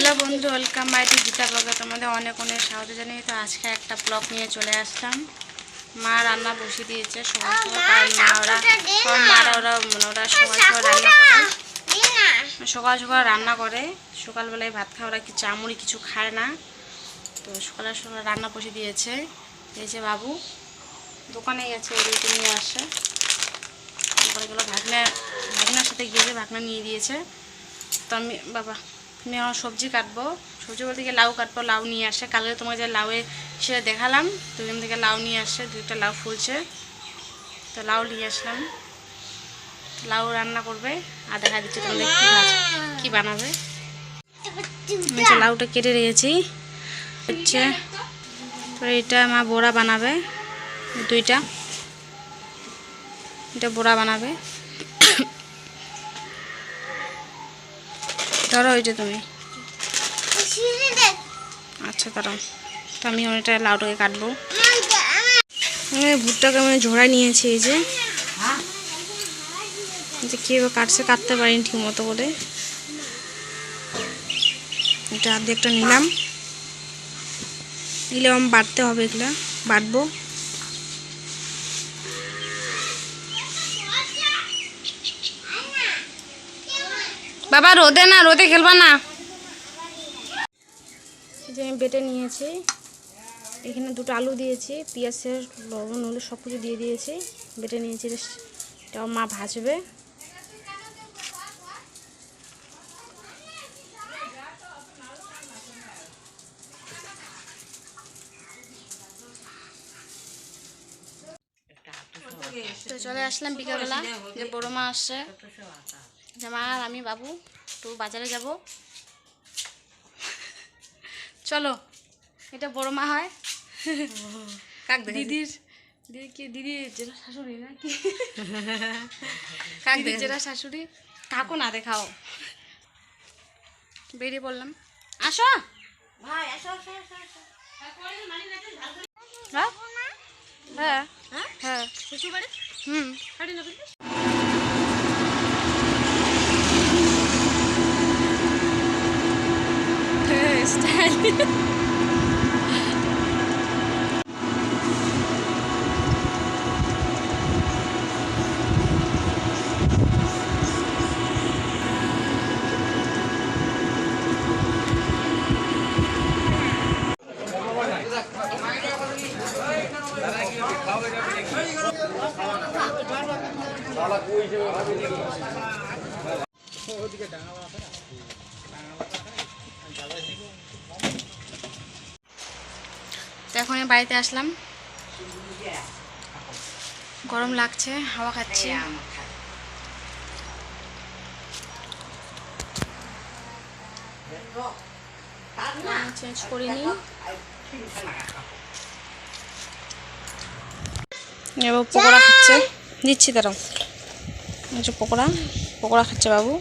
Hello বন্ধু, welcome my two Gita ব্লগে তোমাদের অনেক অনেক স্বাগত জানাই। তো আজকে একটা ব্লগ নিয়ে চলে আসলাম। মা রান্না বসিয়ে দিয়েছে সকাল সকাল, ওরা সকাল সকাল রান্না করে। সকালবেলায় ভাত খায়, ওরা কিছু আমুড়ি কিছু খায় না। তো সকাল সকাল রান্না বসিয়ে দিয়েছে। এই যে বাবু দোকানে গেছে, রুটি নিয়ে আসে। তারপরে গেলো ভাগনার সাথে গিয়েছে, ভাগনা নিয়ে দিয়েছে। তো আমি আমার সবজি কাটবো, সবজি বলতে গিয়ে লাউ কাটবো। লাউ নিয়ে আসে, কালকে তোমাকে যে লাউয়ে সে দেখালাম, দুদিন থেকে লাউ নিয়ে আসছে, দুইটা লাউ ফুলছে। তো লাউ নিয়ে আসলাম, লাউ রান্না করবে আর দেখা দিচ্ছে তোমাদের কী বানাবে। আমি লাউটা কেটে রেখেছি হচ্ছে। তো এটা মা বড়া বানাবে, দুইটা এটা বড়া বানাবে। ধরো ওইটা তুমি, আচ্ছা দাঁড়াও। তো আমি ওইটা লাউটাকে কাটবো। ভুট্টাকে আমি ঝোড়া নিয়েছি। এই যে কীভাবে কাটছে, কাটতে পারিনি ঠিক মতো করে। এটা আধ একটা নিলাম, নিলে আমি বাটতে হবে, এগুলা বাটবো। বাবা রোদে না, রোদে খেলবা না। যে আমি বেটে নিয়েছি, এখানে দুটো আলু দিয়েছি, পেঁয়াজের লবণ হলুদ সব কিছু দিয়ে দিয়েছি, বেটে নিয়েছি। এটাও মা ভাজবে। তো চলে আসলাম বিকালবেলা, যে বড়ো মা আসছে, যে মা আর আমি বাবু একটু বাজারে যাব। চলো, এটা বড়ো মা হয়, দিদির যেটা শাশুড়ি না কি, দিদির যেটা শাশুড়ি, কাকু না দেখাও। বেরিয়ে পড়লাম, আসো ভাই, আসো। হ্যাঁ হ্যাঁ হ্যাঁ, হুম। স্টাইল। তো এখন বাড়িতে আসলাম, গরম লাগছে, হাওয়া খাচ্ছি। চেঞ্জ করিনি, এবার পকোড়া খাচ্ছে, দিচ্ছি তারাও। পকোড়া খাচ্ছে বাবু।